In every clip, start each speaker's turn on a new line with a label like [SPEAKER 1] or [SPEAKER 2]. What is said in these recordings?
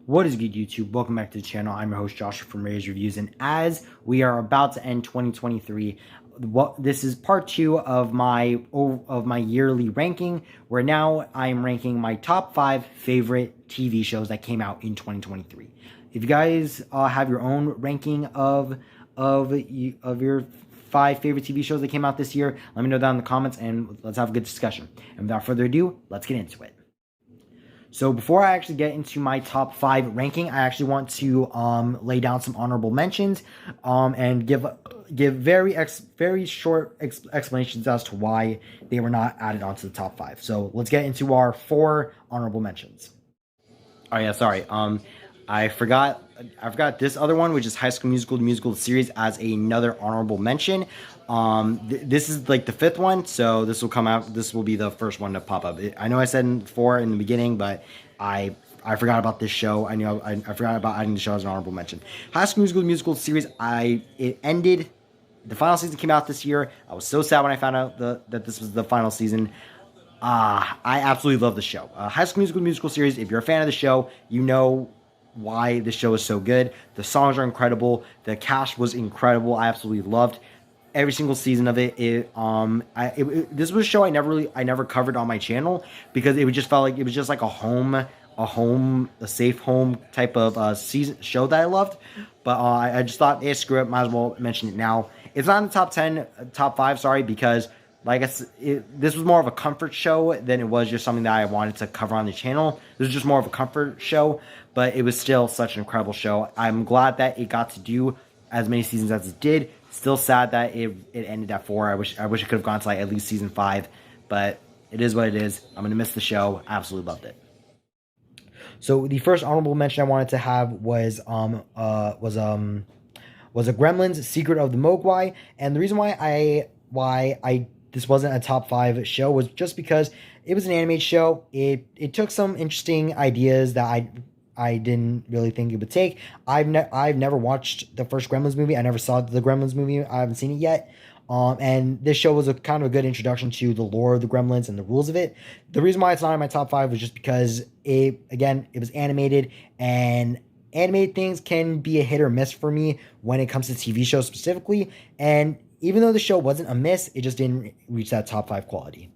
[SPEAKER 1] What is good, YouTube? Welcome back to the channel. I'm your host Joshua from Ray's Reviews, and as we are about to end 2023, this is part 2 of my yearly ranking, where now I am ranking my top 5 favorite TV shows that came out in 2023. If you guys have your own ranking of your 5 favorite TV shows that came out this year, let me know down in the comments, and let's have a good discussion. And without further ado, let's get into it. So before I actually get into my top 5 ranking, I actually want to lay down some honorable mentions and give very short explanations as to why they were not added onto the top 5. So let's get into our 4 honorable mentions. Oh yeah, sorry. I forgot this other one, which is High School Musical, the musical series, as another honorable mention. This is like the 5th one, so this will come out. This will be the first one to pop up. I know I said 4 in the beginning, but I forgot about this show. I forgot about adding the show as an honorable mention. High School Musical, the musical series. It ended. The final season came out this year. I was so sad when I found out that this was the final season. I absolutely love the show. High School Musical, the musical series. If you're a fan of the show, you know why the show is so good. The songs are incredible. The cast was incredible. I absolutely loved every single season of it. This was a show I never covered on my channel because it just felt like it was just like a safe home type of season show that I loved. But I just thought, hey, screw it, might as well mention it now. It's not in the top 10, top 5, sorry, because like I said, this was more of a comfort show than it was just something that I wanted to cover on the channel. This was just more of a comfort show, but it was still such an incredible show. I'm glad that it got to do as many seasons as it did. Still sad that it ended at 4. I wish it could have gone to like at least season 5, but it is what it is. I'm gonna miss the show. I absolutely loved it. So the first honorable mention I wanted to have was a Gremlins Secret of the Mogwai, and the reason why this wasn't a top 5 show was just because it was an animated show. It took some interesting ideas that I didn't really think it would take. I've never watched the first Gremlins movie. I never saw the Gremlins movie. I haven't seen it yet. And this show was a kind of a good introduction to the lore of the Gremlins and the rules of it. The reason why it's not in my top 5 was just because it was animated, and animated things can be a hit or miss for me when it comes to TV shows specifically. And even though the show wasn't a miss, it just didn't reach that top 5 quality.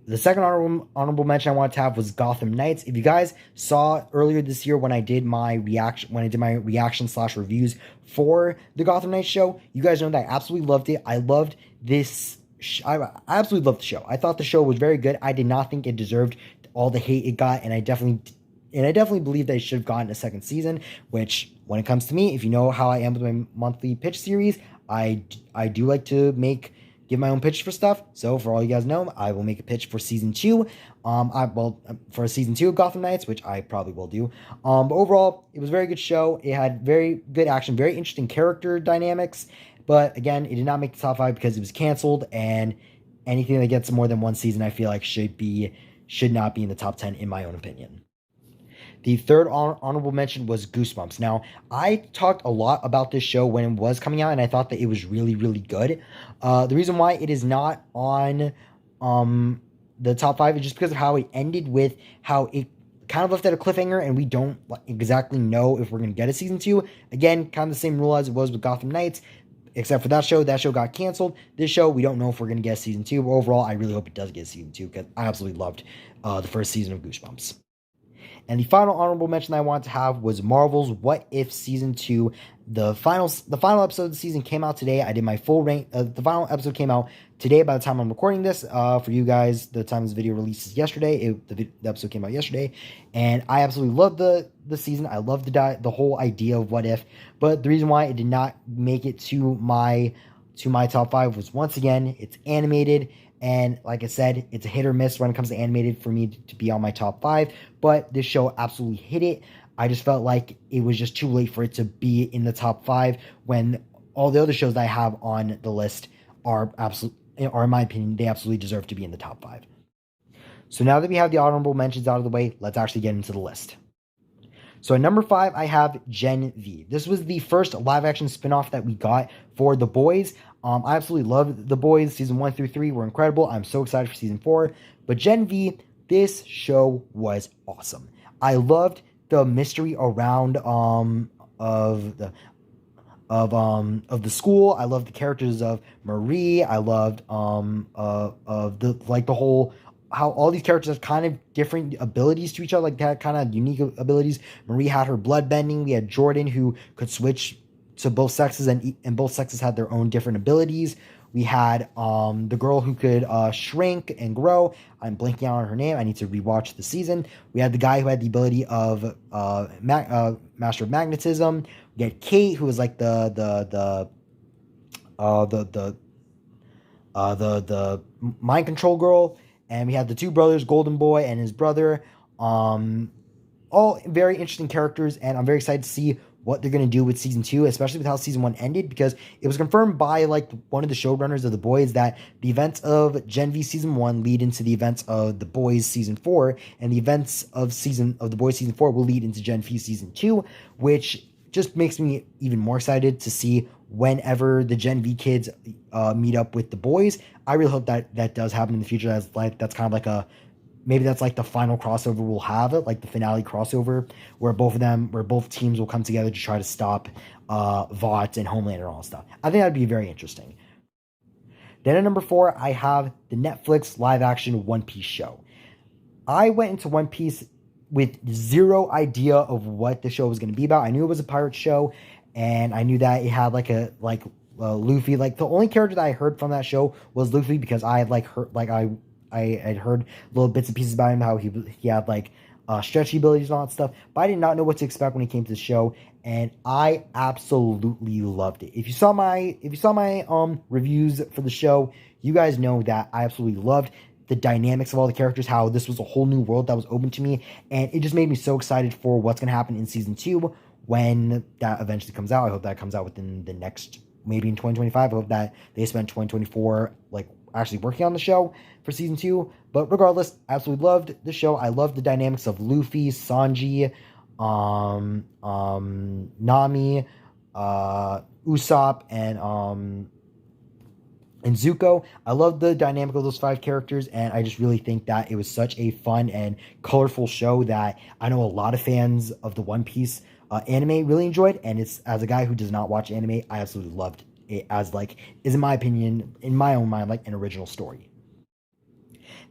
[SPEAKER 1] The second honorable mention I wanted to have was Gotham Knights. If you guys saw earlier this year when I did my reaction / reviews for the Gotham Knights show, you guys know that I absolutely loved it. I loved this. I absolutely loved the show. I thought the show was very good. I did not think it deserved all the hate it got, and I definitely believe that it should have gotten a second season. Which, when it comes to me, if you know how I am with my monthly pitch series, I do like to give my own pitch for stuff. So for all you guys know, I will make a pitch for season 2. For season 2 of Gotham Knights, which I probably will do. But overall, it was a very good show. It had very good action, very interesting character dynamics. But again, it did not make the top 5 because it was canceled. And anything that gets more than one season, I feel like should not be in the top 10, in my own opinion. The third honorable mention was Goosebumps. Now, I talked a lot about this show when it was coming out, and I thought that it was really, really good. The reason why it is not on the top 5 is just because of how it ended, with how it kind of left at a cliffhanger, and we don't exactly know if we're going to get a season 2. Again, kind of the same rule as it was with Gotham Knights, except for that show got canceled. This show, we don't know if we're going to get a season 2. But overall, I really hope it does get a season 2, because I absolutely loved the first season of Goosebumps. And the final honorable mention I wanted to have was Marvel's What If Season 2. The final episode of the season came out today. I did my full rank. The final episode came out today by the time I'm recording this. For you guys, the time this video releases yesterday. The episode came out yesterday. And I absolutely loved the season. I loved the whole idea of What If. But the reason why it did not make it to my top 5 was, once again, it's animated. And like I said, it's a hit or miss when it comes to animated for me to be on my top 5. But this show absolutely hit it. I just felt like it was just too late for it to be in the top 5 when all the other shows that I have on the list are, in my opinion, they absolutely deserve to be in the top 5. So now that we have the honorable mentions out of the way, let's actually get into the list. So at number 5, I have Gen V. This was the first live-action spinoff that we got for The Boys. I absolutely loved The Boys. Season 1 through 3 were incredible. I'm so excited for Season 4. But Gen V, this show was awesome. I loved the mystery around of the school. I loved the characters of Marie. I loved of the like the whole how all these characters have kind of different abilities to each other, like they had kind of unique abilities. Marie had her blood bending. We had Jordan who could switch to both sexes, and both sexes had their own different abilities. We had the girl who could shrink and grow. I'm blanking out on her name. I need to rewatch the season. We had the guy who had the ability of Master of Magnetism. We had Kate, who was like the mind control girl, and we had the two brothers, Golden Boy and his brother. All very interesting characters, and I'm very excited to see what they're going to do with season 2, especially with how season 1 ended, because it was confirmed by like one of the showrunners of The Boys that the events of Gen V season 1 lead into the events of The Boys season 4, and the events of The Boys season 4 will lead into Gen V season 2, which just makes me even more excited to see whenever the Gen V kids meet up with The Boys. I really hope that does happen in the future. That's kind of like a maybe that's like the final crossover we'll have, it like the finale crossover where both teams will come together to try to stop Vought and Homelander and all that stuff. I think that'd be very interesting. Then at number 4, I have the Netflix live action One Piece show. I went into One Piece with zero idea of what the show was going to be about. I knew it was a pirate show, and I knew that it had Luffy. Like the only character that I heard from that show was Luffy, because I had I had heard little bits and pieces about him, how he had stretchy abilities and all that stuff, but I did not know what to expect when it came to the show, and I absolutely loved it. If you saw my reviews for the show, you guys know that I absolutely loved the dynamics of all the characters, how this was a whole new world that was open to me, and it just made me so excited for what's going to happen in season 2 when that eventually comes out. I hope that comes out within the next, maybe in 2025. I hope that they spend 2024 actually working on the show for season 2. But regardless, I absolutely loved the show. I loved the dynamics of Luffy, Sanji, Nami, Usopp, and Zuko. I love the dynamic of those 5 characters, and I just really think that it was such a fun and colorful show that I know a lot of fans of the One Piece anime really enjoyed, and it's, as a guy who does not watch anime, I absolutely loved it as is in my opinion, in my own mind, an original story.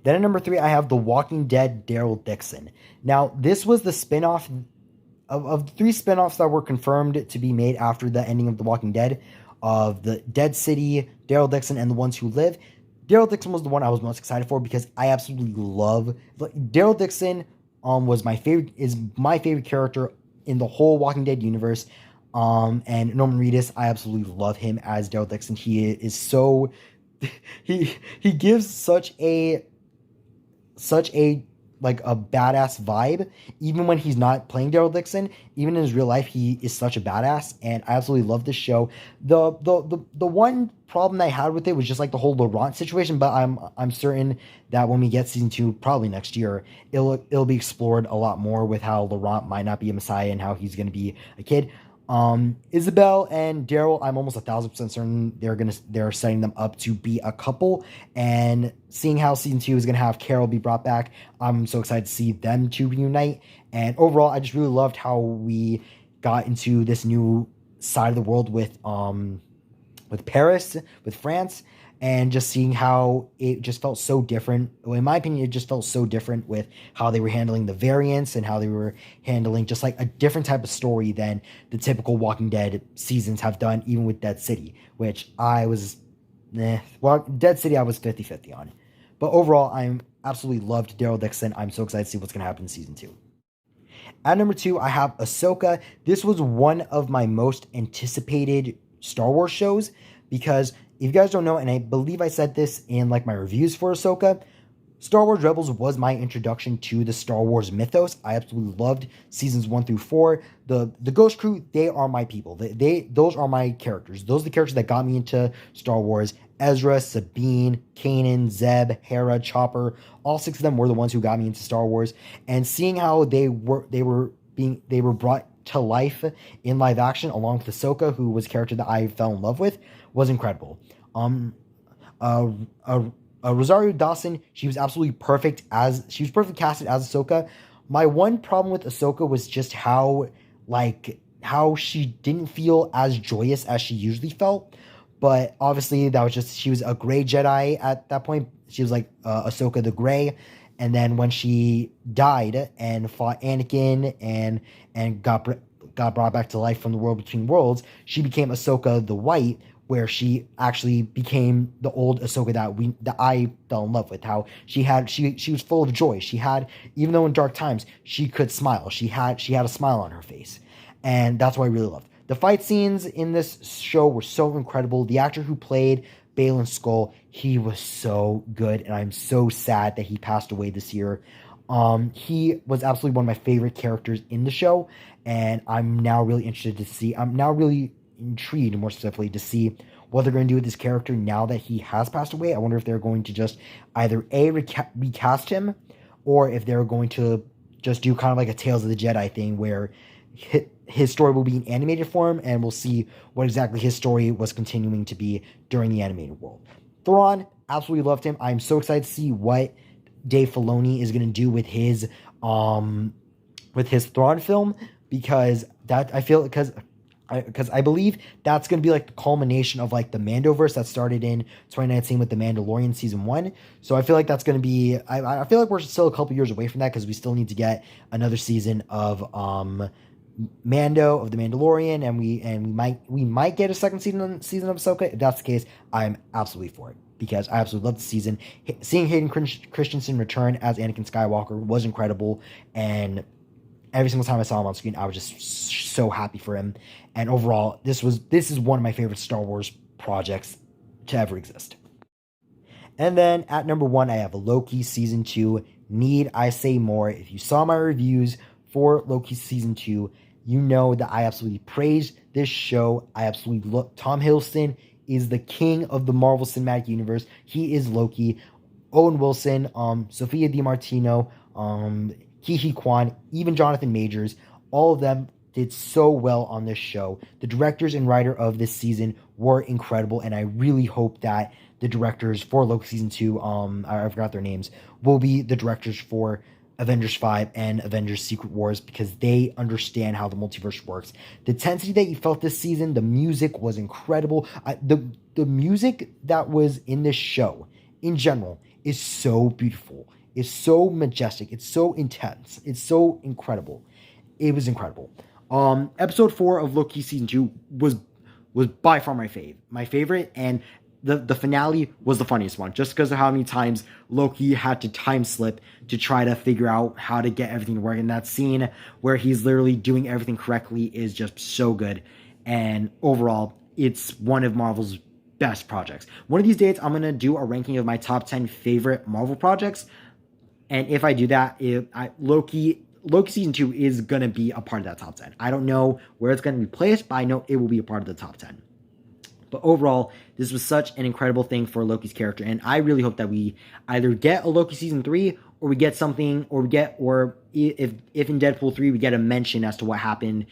[SPEAKER 1] Then at number 3, I have The Walking Dead Daryl Dixon. Now, this was the spin-off of the 3 spin-offs that were confirmed to be made after the ending of The Walking Dead, of the Dead City, Daryl Dixon, and The Ones Who Live. Daryl Dixon was the one I was most excited for, because I absolutely love Daryl Dixon. Is my favorite character in the whole Walking Dead universe. And Norman Reedus, I absolutely love him as Daryl Dixon. He is so he gives such a a badass vibe, even when he's not playing Daryl Dixon. Even in his real life, he is such a badass, and I absolutely love this show. The one problem I had with it was just the whole Laurent situation, but I'm certain that when we get season 2, probably next year, it'll be explored a lot more, with how Laurent might not be a messiah and how he's going to be a kid. Isabel and Daryl, I'm almost 1,000% certain they're setting them up to be a couple, and seeing how season 2 is gonna have Carol be brought back, I'm so excited to see them two reunite. And overall, I just really loved how we got into this new side of the world with Paris, with France, and just seeing how it just felt so different. Well, in my opinion, it just felt so different with how they were handling the variants, and how they were handling just a different type of story than the typical Walking Dead seasons have done, even with Dead City, which I was, Dead City I was 50-50 on. But overall, I'm absolutely loved Daryl Dixon. I'm so excited to see what's going to happen in season 2. At number 2, I have Ahsoka. This was one of my most anticipated Star Wars shows, because if you guys don't know, and I believe I said this in my reviews for Ahsoka, Star Wars Rebels was my introduction to the Star Wars mythos. I absolutely loved seasons 1 through 4. The Ghost Crew, they are my people. Those are my characters. Those are the characters that got me into Star Wars. Ezra, Sabine, Kanan, Zeb, Hera, Chopper, all 6 of them were the ones who got me into Star Wars. And seeing how they were brought to life in live action, along with Ahsoka, who was a character that I fell in love with, was incredible. Rosario Dawson, she was absolutely perfect casted as Ahsoka. My one problem with Ahsoka was just how she didn't feel as joyous as she usually felt. But obviously, that was just she was a gray Jedi at that point. She was like Ahsoka the Gray, and then when she died and fought Anakin and got brought back to life from the world between worlds, she became Ahsoka the White, where she actually became the old Ahsoka that I fell in love with. How she was full of joy. She had, even though in dark times she could smile. She had a smile on her face, and that's what I really loved. The fight scenes in this show were so incredible. The actor who played Baylan Skoll, he was so good, and I'm so sad that he passed away this year. He was absolutely one of my favorite characters in the show, and I'm now really intrigued, more specifically, to see what they're going to do with this character now that he has passed away. I wonder if they're going to just either recast him, or if they're going to just do kind of like a Tales of the Jedi thing where his story will be in animated form, and we'll see what exactly his story was continuing to be during the animated world. Thrawn, absolutely loved him. I'm so excited to see what Dave Filoni is going to do with his Thrawn film, because I believe that's going to be like the culmination of like the Mandoverse that started in 2019 with The Mandalorian season 1. So I feel like that's going to be, I feel like we're still a couple years away from that, because we still need to get another season of Mando, of The Mandalorian, and we might get a second season of Ahsoka. If that's the case, I'm absolutely for it, because I absolutely loved the season. Seeing Hayden Christensen return as Anakin Skywalker was incredible, and every single time I saw him on screen, I was just so happy for him. And overall, this is one of my favorite Star Wars projects to ever exist. And then at number 1, I have Loki Season 2. Need I say more? If you saw my reviews for Loki Season 2, you know that I absolutely praised this show. I absolutely love Tom Hiddleston is the king of the Marvel Cinematic Universe. He is Loki. Owen Wilson, Sophia DiMartino, Ke Huy Quan, even Jonathan Majors, all of them did so well on this show. The directors and writer of this season were incredible, and I really hope that the directors for Loki Season 2, I forgot their names, will be the directors for Avengers 5 and Avengers Secret Wars, because they understand how the multiverse works. The intensity that you felt this season, the music was incredible. The music that was in this show, in general, is so beautiful. It's so majestic. It's so intense. It's so incredible. It was incredible. Episode 4 of Loki Season 2 was by far my favorite, and the finale was the funniest one, just because of how many times Loki had to time slip to try to figure out how to get everything to work. And that scene where he's literally doing everything correctly is just so good. And overall, it's one of Marvel's best projects. One of these days, I'm going to do a ranking of my top 10 favorite Marvel projects. And if I do that, Loki Season 2 is going to be a part of that top 10. I don't know where it's going to be placed, but I know it will be a part of the top 10. But overall, this was such an incredible thing for Loki's character, and I really hope that we either get a Loki Season 3, or we get something, or if in Deadpool 3 we get a mention as to what happened,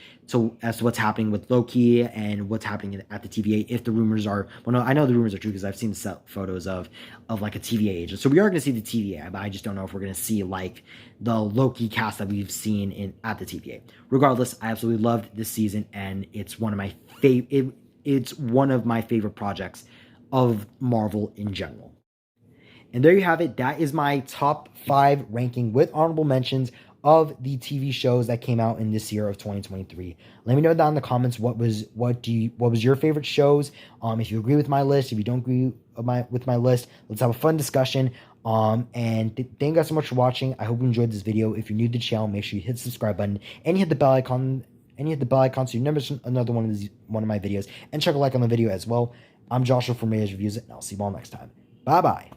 [SPEAKER 1] as to what's happening with Loki and what's happening at the TVA, if the rumors are, well, no, I know the rumors are true because I've seen the photos of like a TVA agent. So we are going to see the TVA, but I just don't know if we're going to see like the Loki cast that we've seen at the TVA. Regardless, I absolutely loved this season, and it's one of my It's one of my favorite projects of Marvel in general. And there you have it. That is my top 5 ranking with honorable mentions of the TV shows that came out in this year of 2023. Let me know down in the comments what was your favorite shows. If you agree with my list, if you don't agree with my list, let's have a fun discussion. Thank you guys so much for watching. I hope you enjoyed this video. If you're new to the channel, make sure you hit the subscribe button and you hit the bell icon. So you never miss another one of my videos. And check a like on the video as well. I'm Joshua from Reyes Reviews, and I'll see you all next time. Bye-bye.